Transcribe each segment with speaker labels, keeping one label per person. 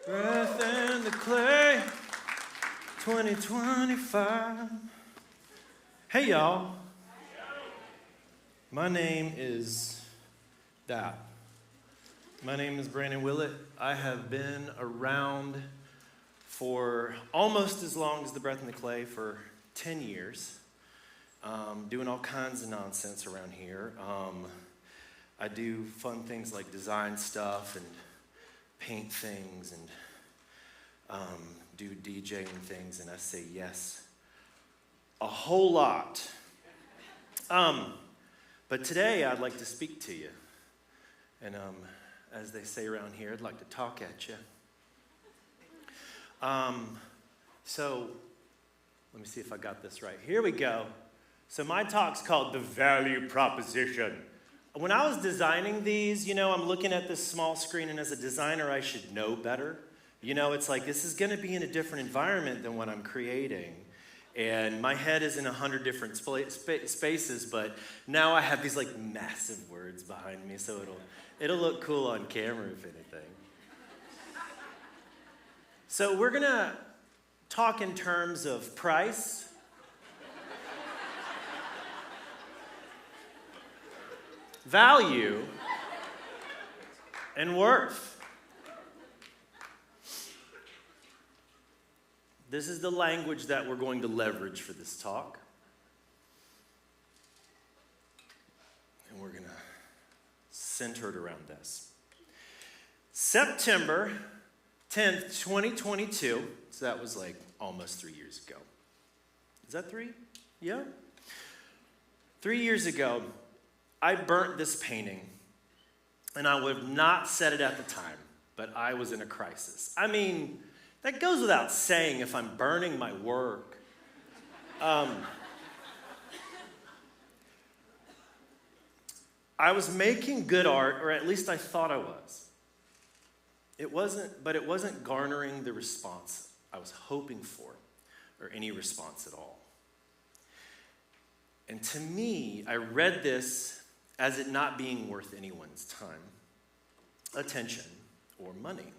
Speaker 1: Breath in the clay, 2025. Hey, y'all. My name is My name is Brandon Willett. I have been around for almost as long as the Breath in the Clay, for 10 years, doing all kinds of nonsense around here. I do fun things like design stuff and paint things and do DJing things, and I say yes a whole lot. But today I'd like to speak to you, and as they say around here, I'd like to talk at you. So let me see if I got this right. Here we go. So my talk's called The Value Proposition. When I was designing these, I'm looking at this small screen, and as a designer, I should know better. It's like, this is going to be in a different environment than what I'm creating. And my head is in 100 different spaces, but now I have these like massive words behind me, so it'll look cool on camera, if anything. So we're going to talk in terms of price, value, and worth. This is the language that we're going to leverage for this talk. And we're going to center it around this. September 10th, 2022. So that was like almost 3 years ago. Is that 3? Yeah? 3 years ago, I burnt this painting, and I would have not said it at the time, but I was in a crisis. I mean, that goes without saying if I'm burning my work. I was making good art, or at least I thought I was. It wasn't garnering the response I was hoping for, or any response at all. And to me, I read this as it not being worth anyone's time, attention, or money.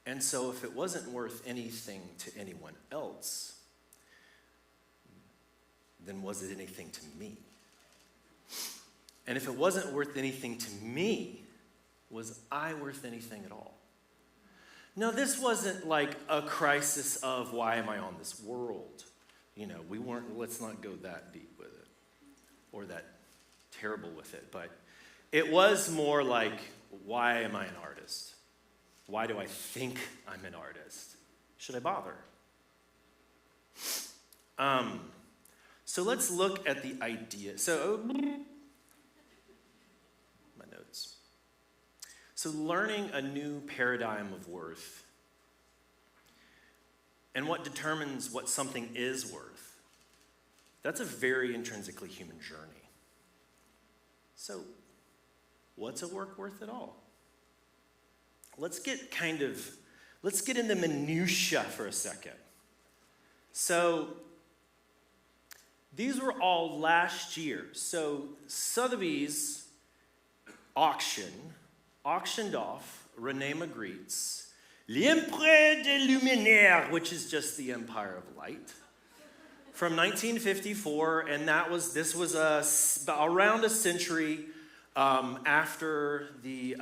Speaker 1: And so if it wasn't worth anything to anyone else, then was it anything to me? And if it wasn't worth anything to me, was I worth anything at all? Now, this wasn't like a crisis of why am I on this world? Let's not go that deep with it, or that terrible with it, but it was more like, why am I an artist? Why do I think I'm an artist? Should I bother? So let's look at the idea. So, my notes. So learning a new paradigm of worth and what determines what something is worth, that's a very intrinsically human journey. So, what's a work worth at all? Let's get in the minutia for a second. So, these were all last year. So, Sotheby's auctioned off René Magritte's L'Empire des Luminaires, which is just the Empire of Light, from 1954, and this was around a century after the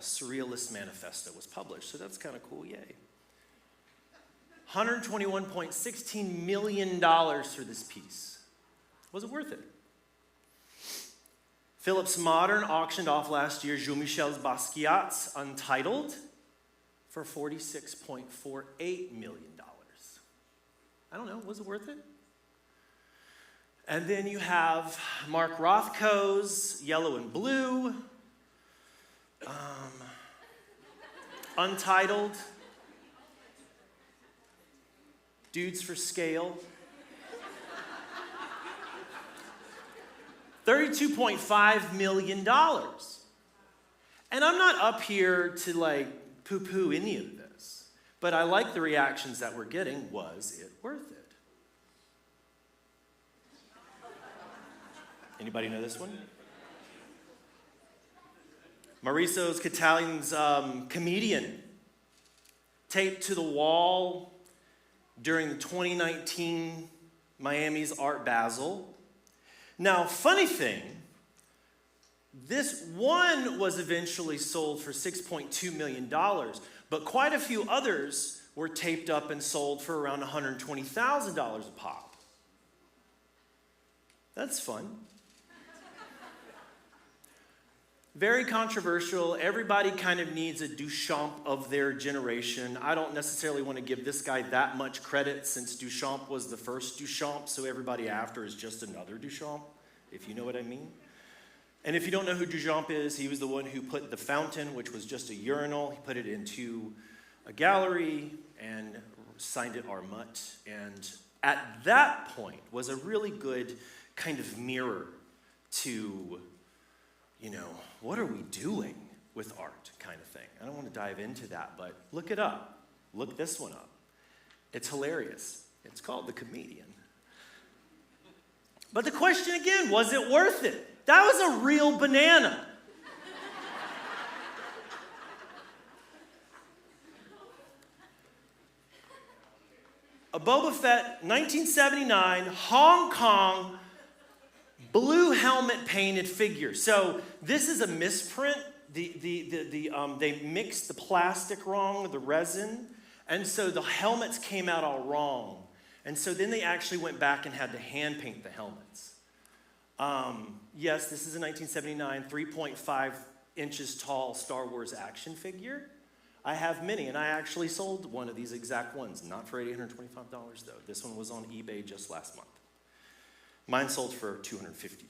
Speaker 1: Surrealist Manifesto was published. So that's kind of cool, yay. $121.16 million for this piece. Was it worth it? Phillips Modern auctioned off last year Jean-Michel Basquiat's Untitled for $46.48 million. I don't know, was it worth it? And then you have Mark Rothko's Yellow and Blue, Untitled, Dudes for Scale, $32.5 million. And I'm not up here to poo-poo any of this, but I like the reactions that we're getting. Was it worth it? Anybody know this one? Mauricio Catalan's Comedian, taped to the wall during the 2019 Miami's Art Basel. Now, funny thing, this one was eventually sold for $6.2 million, but quite a few others were taped up and sold for around $120,000 a pop. That's fun. Very controversial. Everybody kind of needs a Duchamp of their generation. I don't necessarily want to give this guy that much credit since Duchamp was the first Duchamp, so everybody after is just another Duchamp, if you know what I mean. And if you don't know who Duchamp is, he was the one who put the fountain, which was just a urinal, he put it into a gallery and signed it Armut. And at that point was a really good kind of mirror to, what are we doing with art kind of thing. I don't want to dive into that, but look it up. Look this one up. It's hilarious. It's called The Comedian. But the question again, was it worth it? That was a real banana. A Boba Fett, 1979, Hong Kong, blue helmet painted figure. So this is a misprint. They mixed the plastic wrong, the resin, and so the helmets came out all wrong. And so then they actually went back and had to hand paint the helmets. Yes, this is a 1979, 3.5 inches tall Star Wars action figure. I have many, and I actually sold one of these exact ones, not for $825 though. This one was on eBay just last month. Mine sold for $250.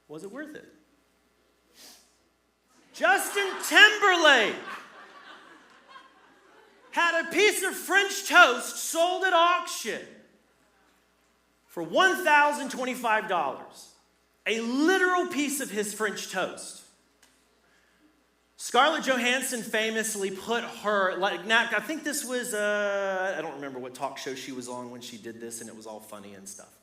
Speaker 1: Was it worth it? Justin Timberlake had a piece of French toast sold at auction for $1,025. A literal piece of his French toast. Scarlett Johansson famously put her, I think this was, I don't remember what talk show she was on when she did this, and it was all funny and stuff.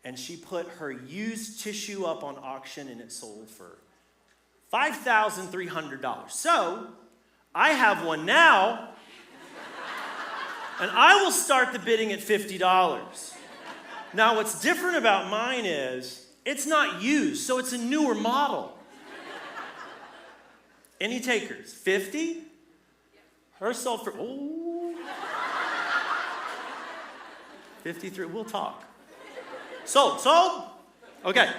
Speaker 1: And she put her used tissue up on auction, and it sold for $5,300. So, I have one now, and I will start the bidding at $50. Now, what's different about mine is, it's not used, so it's a newer model. Any takers? 50? Her sold for, 53, we'll talk. Sold? Okay.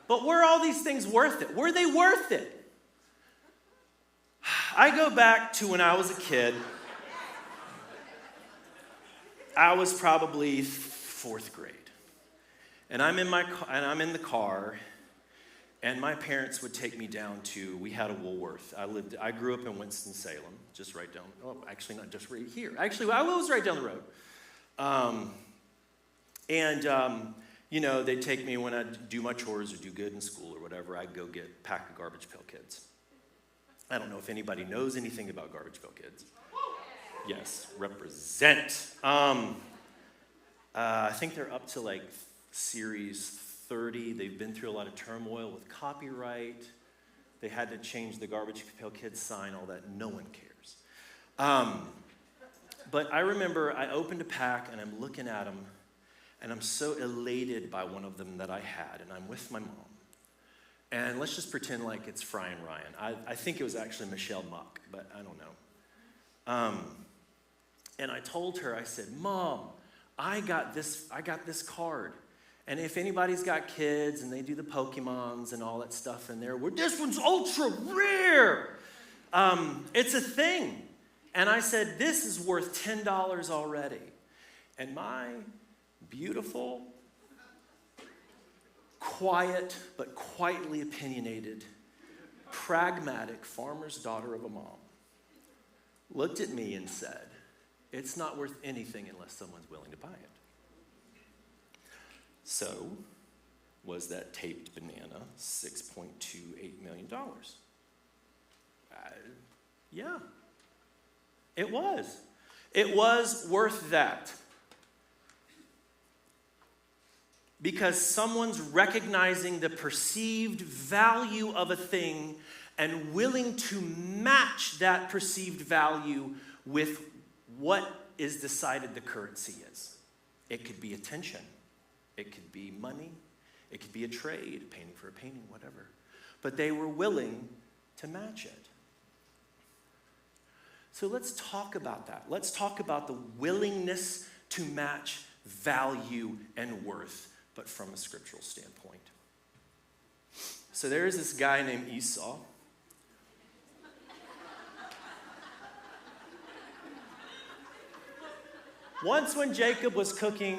Speaker 1: But were all these things worth it? Were they worth it? I go back to when I was a kid. I was probably fourth grade. And I'm in the car, and my parents would take me down to, we had a Woolworth. I grew up in Winston-Salem, just right down, actually not just right here. Actually, I was right down the road. They'd take me when I'd do my chores or do good in school or whatever, I'd go get a pack of Garbage Pail Kids. I don't know if anybody knows anything about Garbage Pail Kids. Yes, represent. I think they're up to series 30. They've been through a lot of turmoil with copyright. They had to change the Garbage Pail Kids sign, all that. No one cares. But I remember I opened a pack, and I'm looking at them, and I'm so elated by one of them that I had, and I'm with my mom. And let's just pretend like it's Fry and Ryan. I think it was actually Michelle Muck, but I don't know. And I told her, I said, Mom, I got this card. And if anybody's got kids and they do the Pokemons and all that stuff in there, this one's ultra rare. It's a thing. And I said, this is worth $10 already. And my beautiful, quiet, but quietly opinionated, pragmatic farmer's daughter of a mom looked at me and said, it's not worth anything unless someone's willing to buy it. So, was that taped banana $6.28 million? Yeah, it was. It was worth that. because someone's recognizing the perceived value of a thing and willing to match that perceived value with what is decided the currency is. It could be attention. It could be money. It could be a trade, a painting for a painting, whatever. But they were willing to match it. So let's talk about that. Let's talk about the willingness to match value and worth, but from a scriptural standpoint. So there is this guy named Esau. Once when Jacob was cooking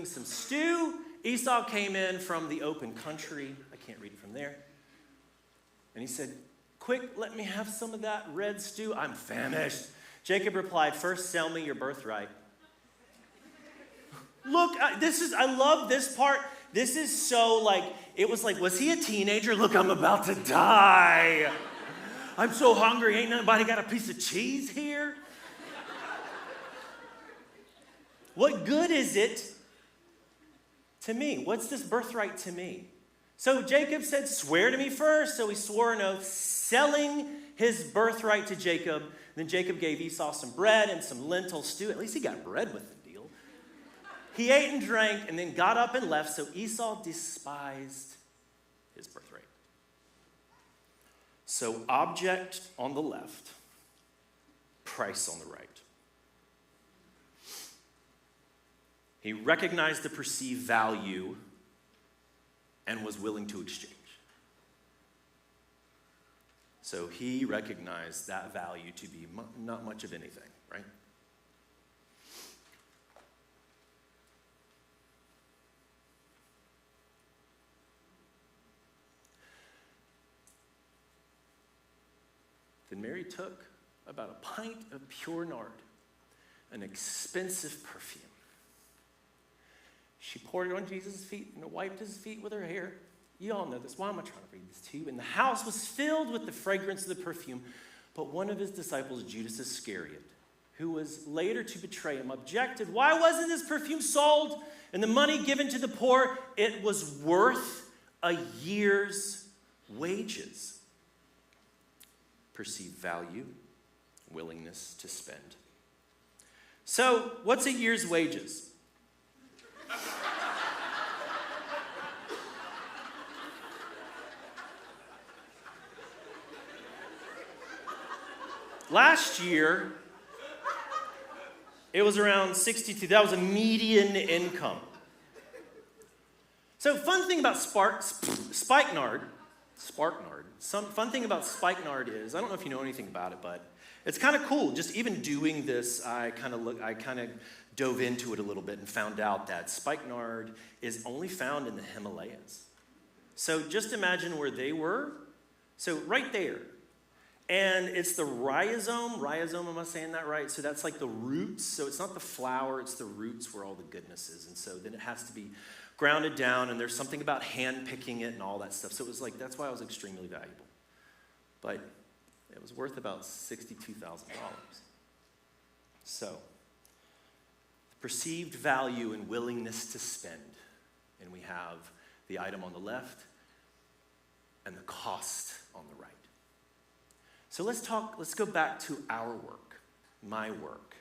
Speaker 1: some stew, Esau came in from the open country. I can't read it from there. And he said, "Quick, let me have some of that red stew. I'm famished." Jacob replied, "First sell me your birthright." Look, I love this part. This is so was he a teenager? Look, I'm about to die. I'm so hungry. Ain't nobody got a piece of cheese here? What good is it to me? What's this birthright to me? So Jacob said, "Swear to me first." So he swore an oath, selling his birthright to Jacob. Then Jacob gave Esau some bread and some lentil stew. At least he got bread with the deal. He ate and drank and then got up and left. So Esau despised his birthright. So object on the left, price on the right. He recognized the perceived value and was willing to exchange. So he recognized that value to be not much of anything, right? Then Mary took about a pint of pure nard, an expensive perfume. She poured it on Jesus' feet and wiped his feet with her hair. You all know this. Why am I trying to read this to you? And the house was filled with the fragrance of the perfume. But one of his disciples, Judas Iscariot, who was later to betray him, objected. "Why wasn't this perfume sold and the money given to the poor? It was worth a year's wages." Perceived value, willingness to spend. So, what's a year's wages? Last year, it was around 62. That was a median income. So fun thing about spikenard, fun thing about spikenard is, I don't know if you know anything about it, but it's kind of cool. Just even doing this, I kind of dove into it a little bit and found out that spikenard is only found in the Himalayas. So just imagine where they were. So right there. And it's the rhizome, am I saying that right? So that's like the roots. So it's not the flower, it's the roots where all the goodness is. And so then it has to be grounded down, and there's something about hand picking it and all that stuff. So it was that's why it was extremely valuable. But it was worth about $62,000. So perceived value and willingness to spend. And we have the item on the left and the cost on the right. So let's go back to our work, my work.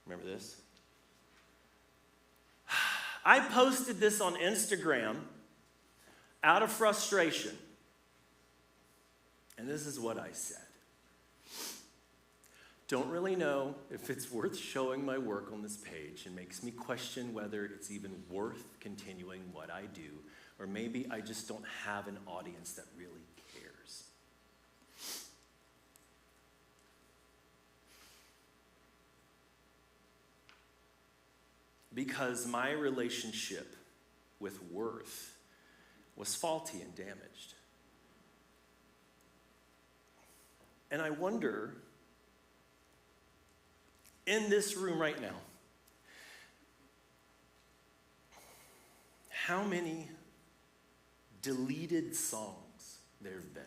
Speaker 1: Remember this? I posted this on Instagram out of frustration. And this is what I said. Don't really know if it's worth showing my work on this page, and makes me question whether it's even worth continuing what I do, or maybe I just don't have an audience that really cares. Because my relationship with worth was faulty and damaged. And I wonder, in this room right now, how many deleted songs there have been?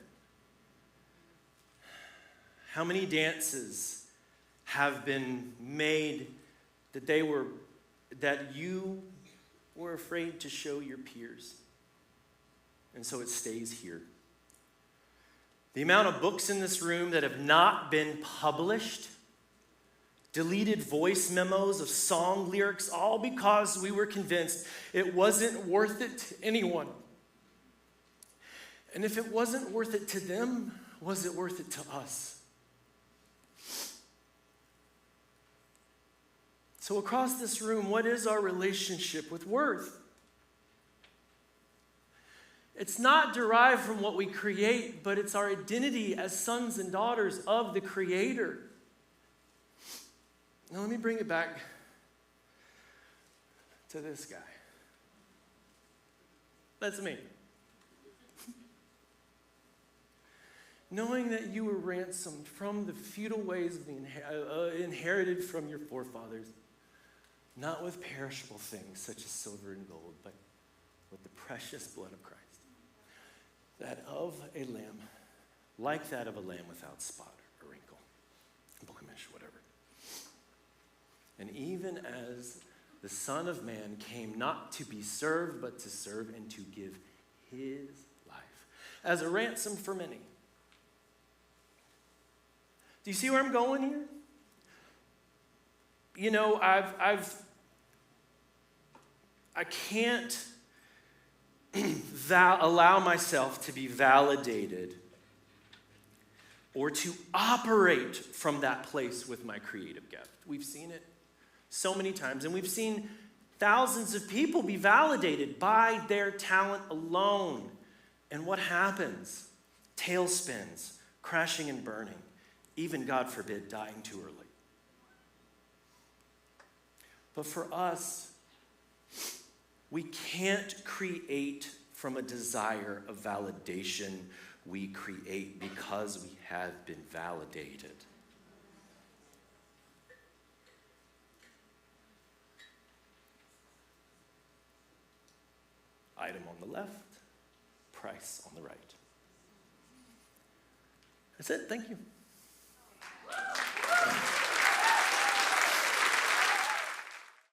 Speaker 1: How many dances have been made that you were afraid to show your peers. And so it stays here. The amount of books in this room that have not been published, deleted voice memos of song lyrics, all because we were convinced it wasn't worth it to anyone. And if it wasn't worth it to them, was it worth it to us? So across this room, what is our relationship with worth? It's not derived from what we create, but it's our identity as sons and daughters of the Creator. Now let me bring it back to this guy. That's me. Knowing that you were ransomed from the futile ways inherited from your forefathers, not with perishable things such as silver and gold, but with the precious blood of Christ, that of a lamb, like that of a lamb without spot or wrinkle, blemish, whatever. And even as the Son of Man came not to be served, but to serve and to give his life as a ransom for many. Do you see where I'm going here? You know, I can't allow myself to be validated or to operate from that place with my creative gift. We've seen it so many times, and we've seen thousands of people be validated by their talent alone. And what happens? Tailspins, crashing and burning, even, God forbid, dying too early. But for us, we can't create from a desire of validation. We create because we have been validated. Item on the left, price on the right. That's it. Thank you.